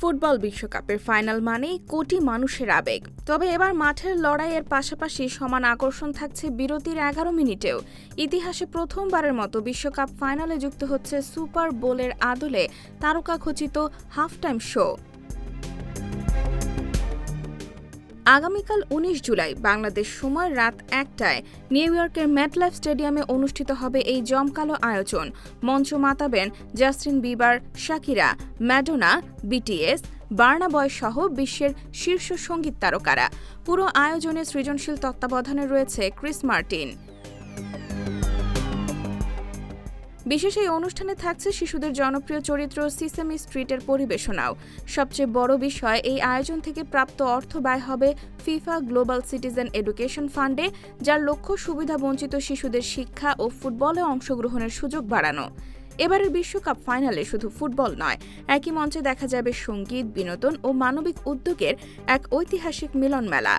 Football বিশ্বকাপের final মানেই কোটি মানুষের আবেগ। তবে এবার মাঠের লড়াইয়ের পাশাপাশি সমান আকর্ষণ থাকছে বিরতির ১১ মিনিটেও। ইতিহাসে প্রথমবারের মতো বিশ্বকাপ ফাইনালে যুক্ত হচ্ছে সুপার বোলের আদলে তারকাখচিত হাফ টাইম শো। আগামীকাল ১৯ জুলাই বাংলাদেশ সময় রাত ১টায় নিউ ইয়র্কের মেটলাইফ স্টেডিয়ামে অনুষ্ঠিত হবে এই জমকালো আয়োজন। মঞ্চ মাতাবেন Justin Bieber, Shakira, Madonna, BTS, Burna Boy সহ বিশ্বের শীর্ষ সঙ্গীত তারকারা। পুরো আয়োজনে সৃজনশীল তত্ত্বাবধানে রয়েছে ক্রিস মার্টিন। বিশেষ এই অনুষ্ঠানে থাকছে শিশুদের জনপ্রিয় চরিত্র সিসেমি স্ট্রিটের পরিবেশনাও। সবচেয়ে বড় বিষয়, এই আয়োজন থেকে প্রাপ্ত অর্থ ব্যয় হবে ফিফা গ্লোবাল সিটিজেন এডুকেশন ফান্ডে, যার লক্ষ্য সুবিধাবঞ্চিত শিশুদের শিক্ষা ও ফুটবলে অংশগ্রহণের সুযোগ বাড়ানো। এবারের বিশ্বকাপ ফাইনালে শুধু ফুটবল নয়, একই মঞ্চে দেখা যাবে সঙ্গীত, বিনোদন ও মানবিক উদ্যোগের এক ঐতিহাসিক মিলন মেলা।